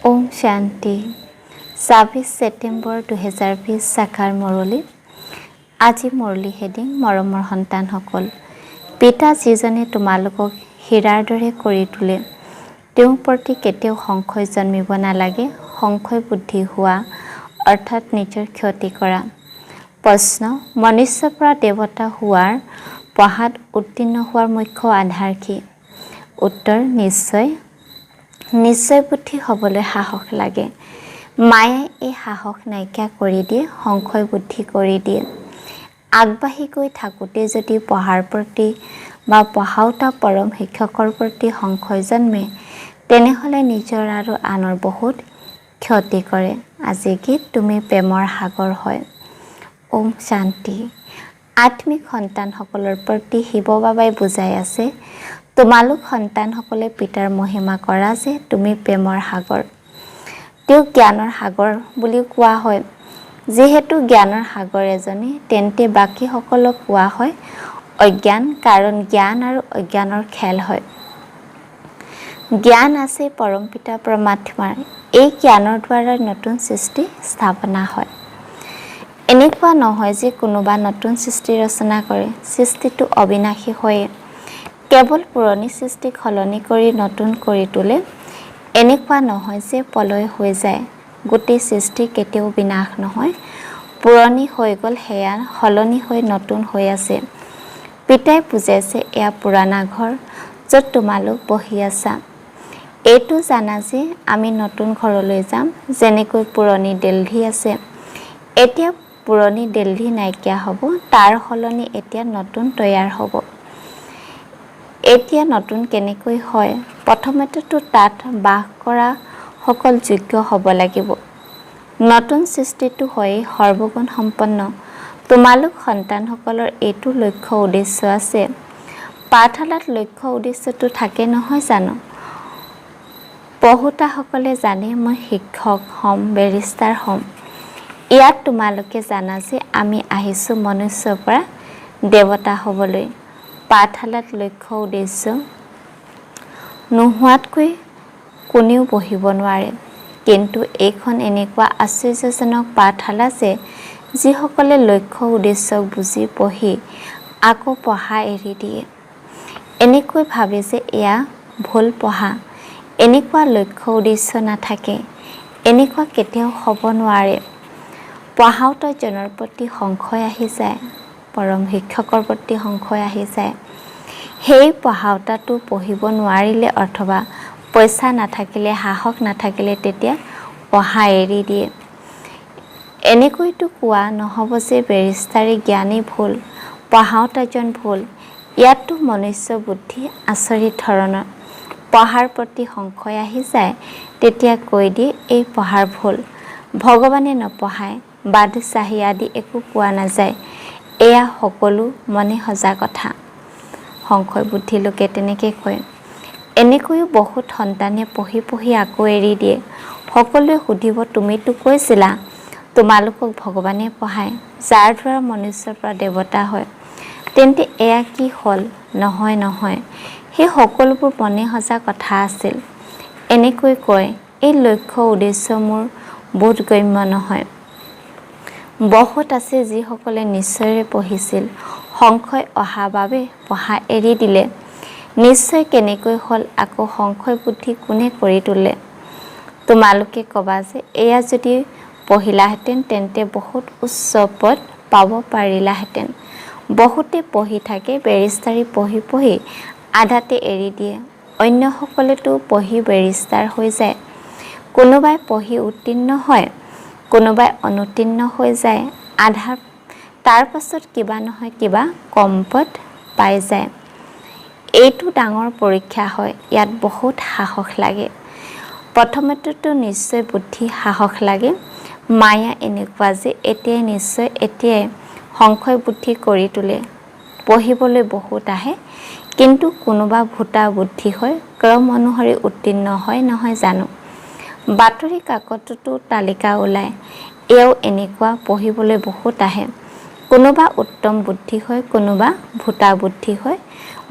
ওম শান্তি ২৬ ছেপ্টেম্বৰ ২০২০ শাখাৰ মুৰলী। আজি মুৰলী হেডিং মৰমৰ সন্তানসকল, পিতা যিজনে তোমালোকক হীৰাৰ দৰে কৰি তোলে, তেওঁৰ প্ৰতি কেতিয়াও সংশয় জন্মিব নালাগে। সংশয় বুদ্ধি হোৱা অৰ্থাৎ নিজৰ ক্ষতি কৰা। প্ৰশ্ন: মনুষ্যৰ পৰা দেৱতা হোৱাৰ পঢ়াত উত্তীৰ্ণ হোৱাৰ মুখ্য আধাৰ কি? উত্তৰ: নিশ্চয় বুদ্ধি হ'বলৈ সাহস লাগে। মায়াই এই সাহস নাইকিয়া কৰি দিয়ে, সংশয় বুদ্ধি কৰি দিয়ে। আগবাঢ়ি গৈ থাকোঁতে যদি পঢ়াৰ প্ৰতি বা পঢ়াওতা পৰম শিক্ষকৰ প্ৰতি সংশয় জন্মে, তেনেহ'লে নিজৰ আৰু আনৰ বহুত ক্ষতি কৰে। আজি গীত তুমি প্ৰেমৰ সাগৰ হয়। ওম শান্তি। আত্মিক সন্তানসকলৰ প্ৰতি শিৱ বাবাই বুজাই আছে, তোমালোক সন্তানসকলে পিতাৰ মহিমা কৰা যে তুমি প্ৰেমৰ সাগৰ। তেওঁক জ্ঞানৰ সাগৰ বুলিও কোৱা হয়। যিহেতু জ্ঞানৰ সাগৰ এজনে, তেন্তে বাকীসকলক কোৱা হয় অজ্ঞান, কাৰণ জ্ঞান আৰু অজ্ঞানৰ খেল হয়। জ্ঞান আছে পৰমপিতা পৰমাত্মাৰ। এই জ্ঞানৰ দ্বাৰা নতুন সৃষ্টি স্থাপনা হয়। এনেকুৱা নহয় যে কোনোবা নতুন সৃষ্টি ৰচনা কৰে, সৃষ্টিটো অবিনাশী হয়ে। কেৱল পুৰণি সৃষ্টিক সলনি কৰি নতুন কৰি তোলে। এনেকুৱা নহয় যে প্ৰলয় হৈ যায়, গোটেই সৃষ্টি কেতিয়াও বিনাশ নহয়। পুৰণি হৈ গ'ল, সেয়া সলনি হৈ নতুন হৈ আছে। পিতাই বুজাইছে, এয়া পুৰণা ঘৰ য'ত তোমালোক বহি আছা। এইটো জানা যে আমি নতুন ঘৰলৈ যাম। যেনেকৈ পুৰণি দিল্লী আছে, এতিয়া পুৰণি দিল্লী নাইকিয়া হ'ব, তাৰ সলনি এতিয়া নতুন তৈয়াৰ হ'ব। এতিয়া নতুন কেনেকৈ হয়? প্ৰথমতেতো তাত বাস কৰা সকল যোগ্য হ'ব লাগিব। নতুন সৃষ্টিটো হয়েই সৰ্বগুণ সম্পন্ন। তোমালোক সন্তানসকলৰ এইটো লক্ষ্য উদ্দেশ্য আছে। পাঠশালাত লক্ষ্য উদ্দেশ্যটো থাকে নহয় জানো? পঢ়োতাসকলে জানে মই শিক্ষক হ'ম, বেৰিষ্টাৰ হ'ম। ইয়াত তোমালোকে জানা যে আমি আহিছোঁ মনুষ্যৰ পৰা দেৱতা হ'বলৈ। পাঠশালাত লক্ষ্য উদ্দেশ্য নোহোৱাতকৈ কোনেও পঢ়িব নোৱাৰে। কিন্তু এইখন এনেকুৱা আশ্চৰ্যজনক পাঠশালা যে যিসকলে লক্ষ্য উদ্দেশ্যক বুজি পঢ়ি আকৌ পঢ়া এৰি দিয়ে। এনেকৈ ভাবে যে এয়া ভুল পঢ়া, এনেকুৱা লক্ষ্য উদ্দেশ্য নাথাকে, এনেকুৱা কেতিয়াও হ'ব নোৱাৰে। পঢ়াওতাজনৰ প্ৰতি সংশয় আহি যায়, পৰম শিক্ষকৰ প্ৰতি সংশয় আহি যায়। সেই পঢ়াওতাটো পঢ়িব নোৱাৰিলে অথবা পইচা নাথাকিলে, সাহস নাথাকিলে তেতিয়া পঢ়া এৰি দিয়ে। এনেকৈতো কোৱা নহ'ব যে বেৰিষ্টাৰী জ্ঞানী ভুল, পঢ়াওতাজন ভুল। ইয়াতো মনুষ্য বুদ্ধি আচৰিত ধৰণৰ। পঢ়াৰ প্ৰতি সংশয় আহি যায়, তেতিয়া কৈ দিয়ে এই পঢ়াৰ ভুল। ভগৱানে নপঢ়ায়, বাদশ্বাহী আদি একো পোৱা নাযায়। এয়া সকলো মনে সজা কথা। সংশয় বুদ্ধি লোকে তেনেকৈ কয়। এনেকৈও বহুত সন্তানে পঢ়ি পঢ়ি আকৌ এৰি দিয়ে। সকলোৱে সুধিব, তুমিতো কৈছিলা তোমালোকক ভগৱানে পঢ়ায়, যাৰ দ্বাৰা মনুষ্যৰ পৰা দেৱতা হয়, তেন্তে এয়া কি হ'ল? নহয়, সেই সকলোবোৰ মনে সজা কথা আছিল। এনেকৈ কয়, এই লক্ষ্য উদ্দেশ্য মোৰ বোধগম্য নহয়। বহুত আছে যিসকলে নিশ্চয়েৰে পঢ়িছিল, সংশয় অহা বাবে পঢ়া এৰি দিলে। নিশ্চয় কেনেকৈ হ'ল, আকৌ সংশয় বুদ্ধি কোনে কৰি তোলে? তোমালোকে ক'বা যে এয়া যদি পঢ়িলাহেঁতেন তেন্তে বহুত উচ্চ পদ পাব পাৰিলাহেঁতেন। বহুতে পঢ়ি থাকে, বেৰিষ্টাৰী পঢ়ি পঢ়ি আধাতে এৰি দিয়ে। অন্যসকলেতো পঢ়ি বেৰিষ্টাৰ হৈ যায়। কোনোবাই পঢ়ি উত্তীৰ্ণ হয়, কোনোবাই অনুত্তীৰ্ণ হৈ যায়। তাৰ পাছত কিবা নহয় কিবা কম পদ পাই যায়। এইটো ডাঙৰ পৰীক্ষা হয়, ইয়াত বহুত সাহস লাগে। প্ৰথমতেতো নিশ্চয় বুদ্ধি সাহস লাগে। মায়া এনেকুৱা যে এতিয়াই সংশয় বুদ্ধি কৰি তোলে। পঢ়িবলৈ বহুত আহে, কিন্তু কোনোবা ভোটা বুদ্ধি হয়, ক্ৰম অনুসৰি উত্তীৰ্ণ হয় নহয় জানো? বাতৰি কাকততো তালিকা ওলায়। এয়াও এনেকুৱা, পঢ়িবলৈ বহুত আহে। কোনোবা উত্তম বুদ্ধি হয়, কোনোবা ভোটা বুদ্ধি হয়।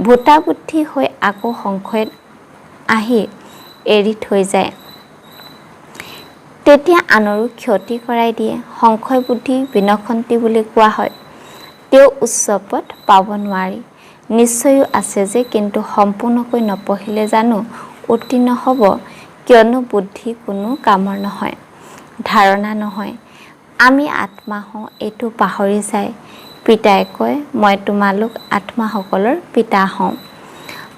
ভোটা বুদ্ধি হৈ আকৌ সংশয়ত আহি এৰি থৈ যায়। তেতিয়া আনৰো ক্ষতি কৰাই দিয়ে। সংশয় বুদ্ধি বিনশন্তি বুলি কোৱা হয়। তেওঁ উচ্চ পদ পাব নোৱাৰি। নিশ্চয়ো আছে যে, কিন্তু সম্পূৰ্ণকৈ নপঢ়িলে জানো উত্তীৰ্ণ হ'ব? কিয়নো বুদ্ধি কোনো কামৰ নহয়, ধাৰণা নহয়। আমি আত্মা হওঁ এইটো পাহৰি যায় পিতাই কয়, মই তোমালোক আত্মাসকলৰ পিতা হওঁ।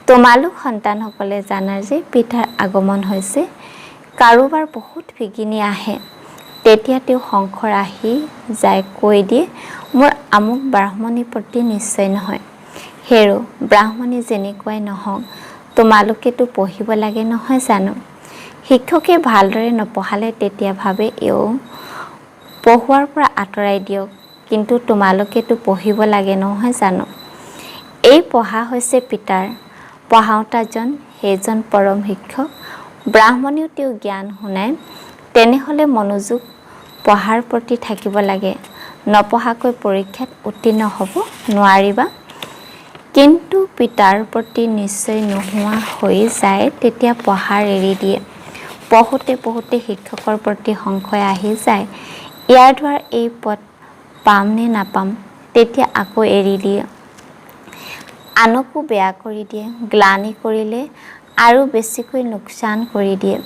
তোমালোক সন্তানসকলে জানা যে পিতাৰ আগমন হৈছে। কাৰোবাৰ বহুত বিঘিনি আহে, তেতিয়া তেওঁ সংশয় আহি যায় কৈ দিয়ে, মোৰ আমুক ব্ৰাহ্মণীৰ প্ৰতি নিশ্চয় নহয়। হেৰ' ব্ৰাহ্মণী যেনেকুৱাই নহওক, তোমালোকেতো পঢ়িব লাগে নহয় জানো? শিক্ষকে ভালদৰে নপঢ়ালে তেতিয়া ভাবে এওঁ পঢ়োৱাৰ পৰা আঁতৰাই দিয়ক, কিন্তু তোমালোকেতো পঢ়িব লাগে নহয় জানো? এই পঢ়া হৈছে পিতাৰ, পঢ়াওঁতাজন সেইজন পৰম শিক্ষক। ব্ৰাহ্মণেও তেওঁ জ্ঞান শুনায়। তেনেহ'লে মনোযোগ পঢ়াৰ প্ৰতি থাকিব লাগে। নপঢ়াকৈ পৰীক্ষাত উত্তীৰ্ণ হ'ব নোৱাৰিবা। কিন্তু পিতাৰ প্ৰতি নিশ্চয় নোহোৱা হৈ যায়, তেতিয়া পঢ়াৰ এৰি দিয়ে। পঢ়োঁতে পঢ়োঁতে শিক্ষকৰ প্ৰতি সংশয় আহি যায়, ইয়াৰ দ্বাৰা এই পদ পাম নে নাপাম, তেতিয়া আকৌ এৰি দিয়ে। আনকো বেয়া কৰি দিয়ে। গ্লানি কৰিলে আৰু বেছিকৈ লোকচান কৰি দিয়ে।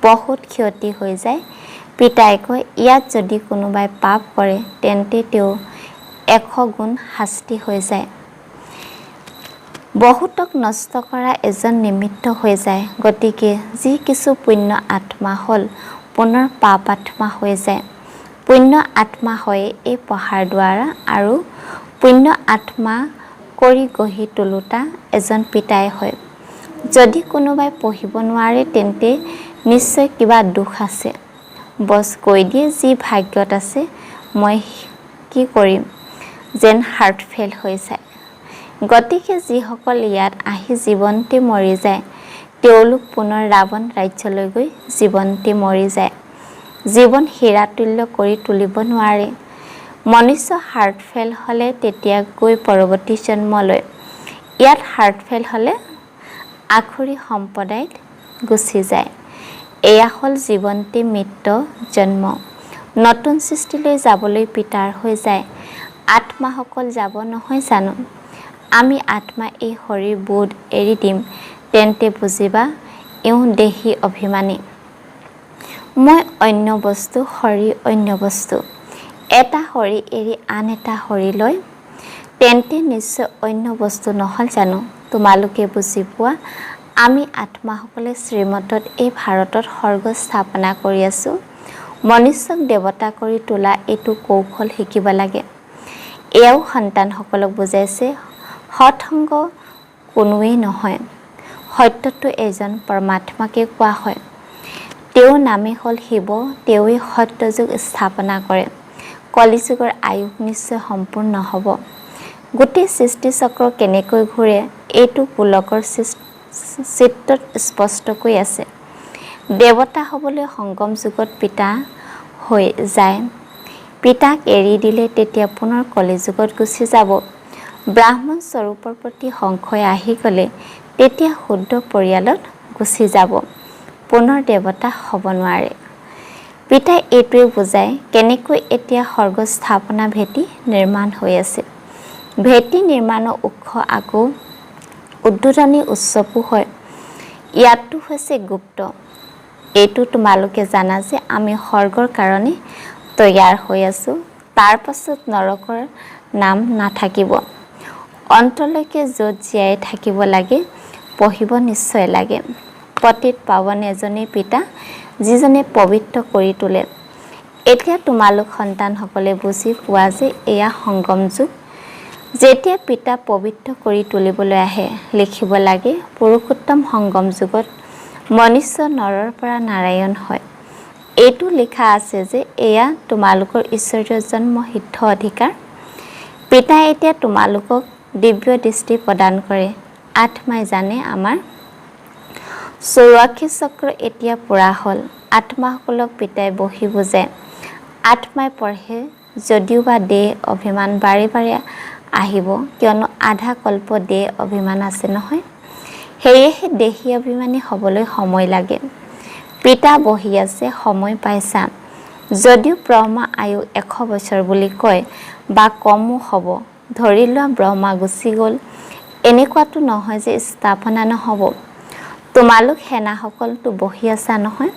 বহুত ক্ষতি হৈ যায়। পিতাই কয়, ইয়াত যদি কোনোবাই পাপ কৰে তেন্তে তেওঁ 100 গুণ শাস্তি হৈ যায়। বহুতক নষ্ট কৰা এজন নিমিত্ত হৈ যায়। গতিকে যি কিছু পুণ্য আত্মা হ'ল, পুনৰ পাপ আত্মা হৈ যায়। পুণ্য আত্মা হয় এই পঢ়াৰ দ্বাৰা, আৰু পুণ্য আত্মা কৰি গঢ়ি তোলোতা এজন পিতাই হয়। যদি কোনোবাই পঢ়িব নোৱাৰে তেন্তে নিশ্চয় কিবা দোষ আছে। বছ কৈ দিয়ে, যি ভাগ্যত আছে, মই কি কৰিম, যেন হাৰ্ট ফেইল হৈ যায়। গতিকে যিসকল ইয়াত আহি জীৱন্তে মৰি যায়, তেওঁলোক পুনৰ ৰাৱণ ৰাজ্যলৈ গৈ জীৱন্তে মৰি যায়। জীৱন হীৰাতুল্য কৰি তুলিব নোৱাৰে। মনুষ্য হাৰ্ট ফেইল হ'লে তেতিয়া গৈ পৰৱৰ্তী জন্ম লয়। ইয়াত হাৰ্ট ফেইল হ'লে আখুৰি সম্প্ৰদায়ত গুচি যায়। এয়া হ'ল জীৱন্তে মৃত জন্ম। নতুন সৃষ্টিলৈ যাবলৈ পিতাৰ হৈ যায়। আত্মাসকল যাব নহয় জানো? আমি আত্মা এই শৰীৰ বোধ এৰি দিম, তেন্তে বুজিবা এওঁ দেহী অভিমানী। মই অন্য বস্তু, শৰীৰ অন্য বস্তু। এটা শৰীৰ এৰি আন এটা শৰীৰ লয়, তেন্তে নিশ্চয় অন্য বস্তু নহ'ল জানো? তোমালোকে বুজি পোৱা, আমি আত্মাসকলে শ্ৰীমতত এই ভাৰতত স্বৰ্গ স্থাপনা কৰি আছোঁ। মনুষ্যক দেৱতা কৰি তোলা এইটো কৌশল শিকিব লাগে। এয়াও সন্তানসকলক বুজাইছে। সৎসংগ কোনোৱেই নহয়। সত্যটো এজন পৰমাত্মাকে কোৱা হয়। তেওঁৰ নামেই হ'ল শিৱ। তেওঁৱেই সত্যযুগ স্থাপনা কৰে। কলিযুগৰ আয়ুস নিশ্চয় সম্পূৰ্ণ হ'ব। গোটেই সৃষ্টিচক্ৰ কেনেকৈ ঘূৰে এইটো পুলকৰ চিত্ৰত স্পষ্টকৈ আছে। দেৱতা হ'বলৈ সংগম যুগত পিতা হৈ যায়। পিতাক এৰি দিলে তেতিয়া পুনৰ কলিযুগত গুচি যাব। ব্ৰাহ্মণ স্বৰূপৰ প্ৰতি সংশয় আহি গ'লে তেতিয়া শুদ্ধ পৰিয়ালত গুচি যাব। পুনৰ দেৱতা হ'ব নোৱাৰে। পিতাই এইটোৱে বুজায়, কেনেকৈ এতিয়া স্বৰ্গ স্থাপনা ভেটি নিৰ্মাণ হৈ আছে। ভেটি নিৰ্মাণৰ উৎস আকৌ উদ্বোধনী উৎসৱো হয়। ইয়াতো হৈছে গুপ্ত। এইটো তোমালোকে জানা যে আমি স্বৰ্গৰ কাৰণে তৈয়াৰ হৈ আছোঁ। তাৰ পাছত নৰকৰ নাম নাথাকিব। অন্তলৈকে য'ত জীয়াই থাকিব লাগে, পঢ়িব নিশ্চয় লাগে। পতিত পাৱন এজনেই পিতা, যিজনে পবিত্ৰ কৰি তোলে। এতিয়া তোমালোক সন্তানসকলে বুজি পোৱা যে এয়া সংগম যুগ। যেতিয়া পিতা পবিত্ৰ কৰি তুলিবলৈ আহে, লিখিব লাগে, পুৰুষোত্তম সংগম যুগত মনুষ্য নৰৰ পৰা নাৰায়ণ হয়। এইটো লিখা আছে যে এয়া তোমালোকৰ ঈশ্বৰীয় জন্ম সিদ্ধ অধিকাৰ। পিতাই এতিয়া তোমালোকক দিব্য দৃষ্টি প্ৰদান কৰে। আত্মাই জানে আমাৰ 84 চক্ৰ এতিয়া পূৰা হ'ল। আত্মাসকলক পিতাই বহি বুজায়। আত্মাই পঢ়ে যদিও বা দেহ অভিমান বাৰে বাৰে আহিব, কিয়নো আধা কল্প দেহ অভিমান আছে নহয়। সেয়েহে দেহী অভিমানী হ'বলৈ সময় লাগে। পিতা বহি আছে সময় পাইছা। যদিও ব্ৰহ্মা আয়ু 100 বছৰ বুলি কয় বা কমো হ'ব, ধৰি লোৱা ব্ৰহ্মা গুচি গ'ল, এনেকুৱাতো নহয় যে স্থাপনা নহ'ব। তোমালোক সেনাসকলতো বহি আছা নহয়।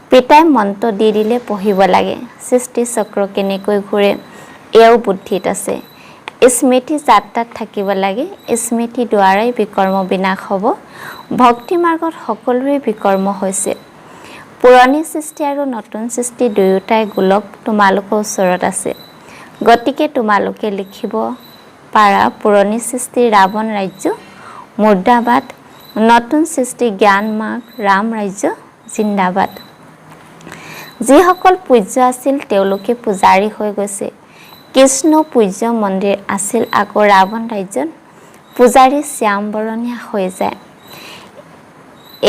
পিতাই মন্ত্ৰ দি দিলে পঢ়িব লাগে। সৃষ্টি চক্ৰ কেনেকৈ ঘূৰে এয়াও বুদ্ধিত আছে। স্মৃতি যাত্ৰাত থাকিব লাগে। স্মৃতি দ্বাৰাই বিকৰ্ম বিনাশ হ'ব। ভক্তি মাৰ্গত সকলোৰে বিকৰ্ম হৈছে। পুৰণি সৃষ্টি আৰু নতুন সৃষ্টি দুয়োটাই গোলক তোমালোকৰ ওচৰত আছে। গতিকে তোমালোকে লিখিব পাৰা পুৰণি সৃষ্টিৰ ৰাৱণ ৰাজ্য মুৰ্দাবাদ, নতুন সৃষ্টি জ্ঞান মাৰ্গ ৰাম ৰাজ্য জিন্দাবাদ। যিসকল পূজ্য আছিল তেওঁলোকে পূজাৰী হৈ গৈছে। কৃষ্ণ পূজ্য মন্দিৰ আছিল, আকৌ ৰাৱণ ৰাজ্যত পূজাৰী শ্যাম বৰণীয়া হৈ যায়।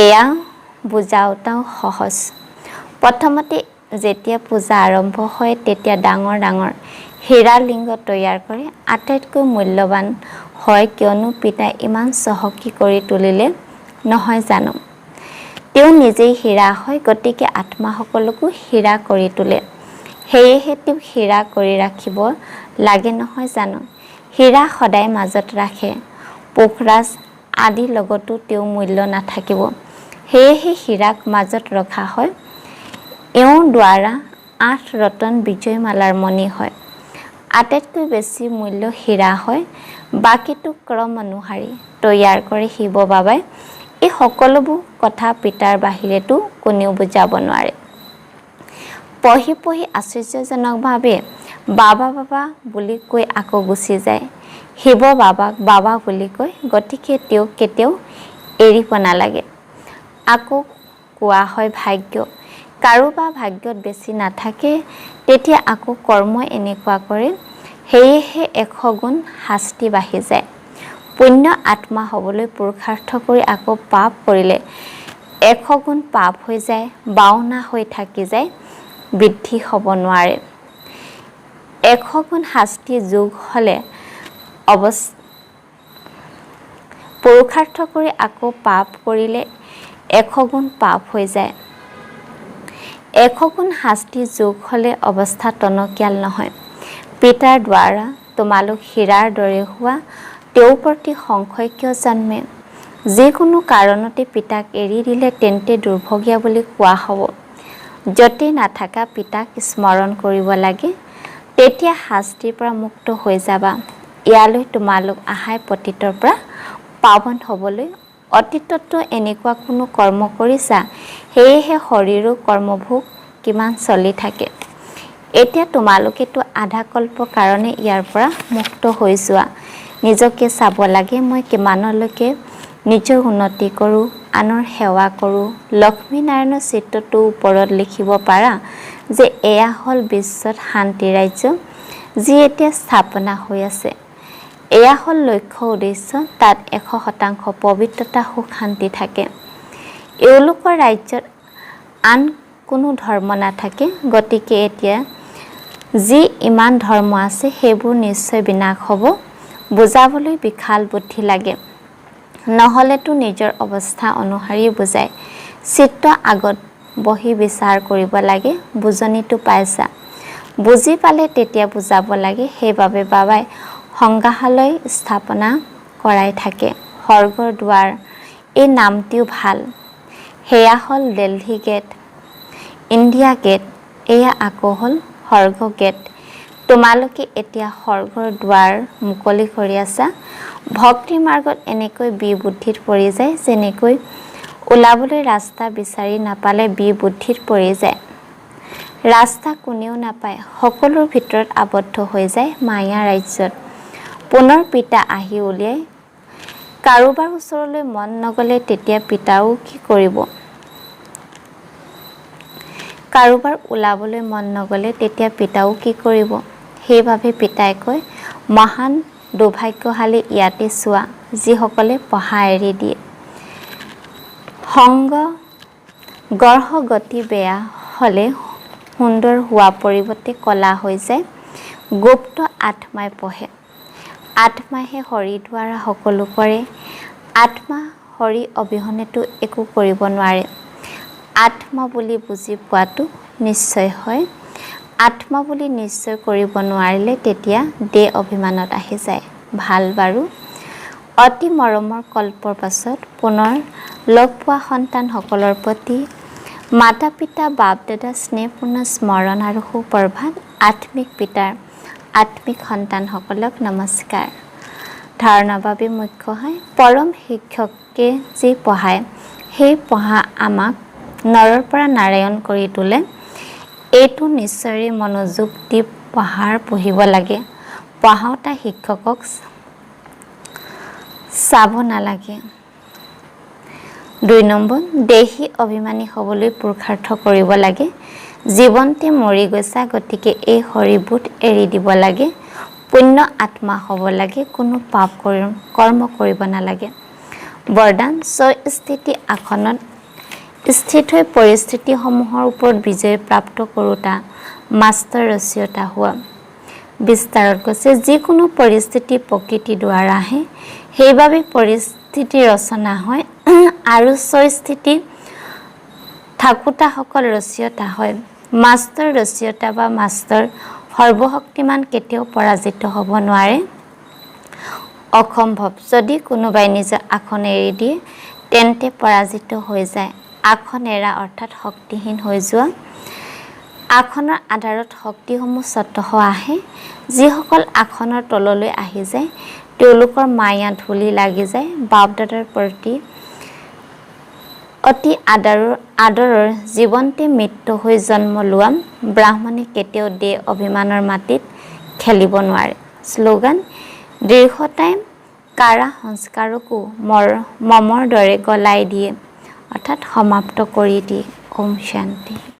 এয়া বুজাওঁতাও সহজ। প্ৰথমতে যেতিয়া পূজা আৰম্ভ হয় তেতিয়া ডাঙৰ ডাঙৰ হীৰা লিংগ তৈয়াৰ কৰে। আটাইতকৈ মূল্যৱান হয় কিয়নো পিতাই ইমান চহকী কৰি তুলিলে নহয় জানো। তেওঁ নিজেই হীৰা হয়, গতিকে আত্মাসকলকো হীৰা কৰি তোলে। সেয়েহে তেওঁ হীৰা কৰি ৰাখিব লাগে নহয় জানো। হীৰা সদায় মাজত ৰাখে। পোখৰাজ আদিৰ লগতো তেওঁ মূল্য নাথাকিব। সেয়েহে হীৰাক মাজত ৰখা হয়। এওঁৰ দ্বাৰা 8 ৰতন বিজয়মালাৰ মণি হয়। আটাইতকৈ বেছি মূল্য হীৰা হয়। বাকীটো ক্ৰম অনুসাৰী তৈয়াৰ কৰে শিৱ বাবাই। এই সকলোবোৰ কথা পিতাৰ বাহিৰেতো কোনেও বুজাব নোৱাৰে। পঢ়ি পঢ়ি আশ্চৰ্যজনকভাৱে বাবা বাবা বুলি কৈ আকৌ গুচি যায়। শিৱ বাবাক বাবা বুলি কয়, গতিকে তেওঁক কেতিয়াও এৰিব নালাগে। আকৌ কোৱা হয় ভাগ্য। কাৰোবাৰ ভাগ্যত বেছি নাথাকে, তেতিয়া আকৌ কৰ্মই এনেকুৱা কৰে, সেয়েহে 100 গুণ শাস্তি বাঢ়ি যায়। পুণ্য আত্মা হ'বলৈ পুৰুষাৰ্থ কৰি আকৌ পাপ কৰিলে 100 গুণ পাপ হৈ যায়, বাওনা হৈ থাকি যায়, বৃদ্ধি হ'ব নোৱাৰে। 100 গুণ শাস্তি যোগ হ'লে পুৰুষাৰ্থ কৰি আকৌ পাপ কৰিলে 100 গুণ পাপ হৈ যায়। 100 গুণ শাস্তি যোগ হ'লে অৱস্থা টনকিয়াল নহয়। পিতাৰ দ্বাৰা তোমালোক হীৰাৰ দৰে হোৱা, তেওঁৰ প্ৰতি সংশয় কিয় জন্মে? যিকোনো কাৰণতে পিতাক এৰি দিলে তেন্তে দুৰ্ভগীয়া বুলি কোৱা হ'ব। য'তেই নাথাকা পিতাক স্মৰণ কৰিব লাগে, তেতিয়া শাস্তিৰ পৰা মুক্ত হৈ যাবা। ইয়ালৈ তোমালোক আহাই পতিতৰ পৰা পাৱন হ'বলৈ। অতীততো এনেকুৱা কোনো কৰ্ম কৰিছা, সেয়েহে শৰীৰো কৰ্মভোগ কিমান চলি থাকে। এতিয়া তোমালোকেতো আধা কল্পৰ কাৰণে ইয়াৰ পৰা মুক্ত হৈ যোৱা। নিজকে চাব লাগে, মই কিমানলৈকে নিজৰ উন্নতি কৰোঁ, আনৰ সেৱা কৰোঁ। লক্ষ্মী নাৰায়ণৰ চিত্ৰটোৰ ওপৰত লিখিব পাৰা যে এয়া হ'ল বিশ্বত শান্তি ৰাজ্য, যি এতিয়া স্থাপনা হৈ আছে। এয়া হ'ল লক্ষ্য উদ্দেশ্য, তাত 100% পবিত্ৰতা সুখ শান্তি থাকে। এওঁলোকৰ ৰাজ্যত আন কোনো ধৰ্ম নাথাকে, গতিকে এতিয়া যি ইমান ধৰ্ম আছে সেইবোৰ নিশ্চয় বিনাশ হ'ব। বুজাবলৈ বিশাল বুদ্ধি লাগে, নহ'লেতো নিজৰ অৱস্থা অনুসাৰী বুজায়। চিত্ৰ আগত বহি বিচাৰ কৰিব লাগে। বুজনিটো পাইছা? বুজি পালে তেতিয়া বুজাব লাগে। সেইবাবে বাবাই সংগ্ৰহালয় স্থাপনা কৰাই থাকে। স্বৰ্গৰ দুৱাৰ, এই নামটিও ভাল। সেয়া হ'ল দিল্লী গেট, ইণ্ডিয়া গেট, এয়া আকৌ হ'ল স্বৰ্গ গেট। তোমালোকে এতিয়া স্বৰ্গৰ দুৱাৰ মুকলি কৰি আছা। ভক্তি মাৰ্গত এনেকৈ বিবুদ্ধিত পৰি যায়, যেনেকৈ ওলাবলৈ ৰাস্তা বিচাৰি নাপালে বিবুদ্ধিত পৰি যায়। ৰাস্তা কোনেও নাপায়, সকলোৰ ভিতৰত আবদ্ধ হৈ যায় মায়া ৰাজ্যত। পুনৰ পিতা আহি উলিয়াই। কাৰোবাৰ ওচৰলৈ মন নগ'লে তেতিয়া পিতাও কি কৰিব? কাৰোবাৰ ওলাবলৈ মন নগ'লে তেতিয়া পিতাও কি কৰিব? সেইবাবে পিতাই কয়, মহান দুৰ্ভাগ্যশালী ইয়াতে চোৱা, যিসকলে পঢ়া এৰি দিয়ে। সংগ গঢ় গতি বেয়া হ'লে সুন্দৰ হোৱা পৰিৱৰ্তে কলা হৈ যায়। গুপ্ত আত্মাই পঢ়ে। আত্মাইহে হৰিৰ দ্বাৰা সকলো কৰে। আত্মা হৰি অবিহনেতো একো কৰিব নোৱাৰে। আত্মা বুলি বুজি পোৱাটো নিশ্চয় হয়। আত্মা বুলি নিশ্চয় কৰিব নোৱাৰিলে তেতিয়া দেহ অভিমানত আহি যায়। ভাল বাৰু, অতি মৰমৰ কল্পৰ পাছত পুনৰ লগ পোৱা সন্তানসকলৰ প্ৰতি মাতা পিতা বাপ দাদা স্নেহপূৰ্ণ স্মৰণ আৰু সুপ্ৰভাত। আত্মিক পিতাৰ আত্মিক সন্তানসকলক নমস্কাৰ। ধাৰণাৰ বাবে মুখ্য হয় পৰম শিক্ষকে যি পঢ়ায় সেই পঢ়া আমাক নৰৰ পৰা নাৰায়ণ কৰি তোলে। এইটো নিশ্চয় মনোযোগ দি পঢ়িব লাগে। পঢ়াওঁতা শিক্ষকক চাব নালাগে। 2 নম্বৰ, দেহী অভিমানী হ'বলৈ পুৰুষাৰ্থ কৰিব লাগে। জীৱনতে মৰি গৈছা, গতিকে এই শৰীৰবোধ এৰি দিব লাগে। পুণ্য আত্মা হ'ব লাগে, কোনো পাপ কৰ্ম কৰিব নালাগে। বৰদান, স্বস্থিতি আসনত স্থিত হৈ পৰিস্থিতিসমূহৰ ওপৰত বিজয় প্ৰাপ্ত কৰোঁতা মাষ্টাৰ ৰচয়িতা হোৱা। বিস্তাৰত কৈছে যিকোনো পৰিস্থিতি প্ৰকৃতিৰ দ্বাৰা আহে, সেইবাবে পৰিস্থিতি ৰচনা হয় আৰু স্বস্থিতি থাকোঁতাসকল ৰচয়িতা হয়। মাষ্টাৰ ৰচয়িতা বা মাষ্টাৰ সৰ্বশক্তিমান কেতিয়াও পৰাজিত হ'ব নোৱাৰে। অসম্ভৱ। যদি কোনোবাই নিজৰ আসন এৰি দিয়ে তেন্তে পৰাজিত হৈ যায়। আসন এৰা অৰ্থাৎ শক্তিহীন হৈ যোৱা। আসনৰ আধাৰত শক্তিসমূহ স্বতঃ আহে। যিসকল আসনৰ তললৈ আহি যায় তেওঁলোকৰ মায়া ধূলি লাগি যায়। বাপ দাদাৰ প্ৰতি অতি আদৰৰ জীৱনতে মৃত্যু হৈ জন্ম লোৱা ব্ৰাহ্মণে কেতিয়াও দেহ অভিমানৰ মাটিত খেলিব নোৱাৰে। শ্লোগান, দৃঢ়তাই কাৰা সংস্কাৰকো মমৰ দৰে গলাই দিয়ে অৰ্থাৎ সমাপ্ত কৰি দিয়ে। ওম শান্তি।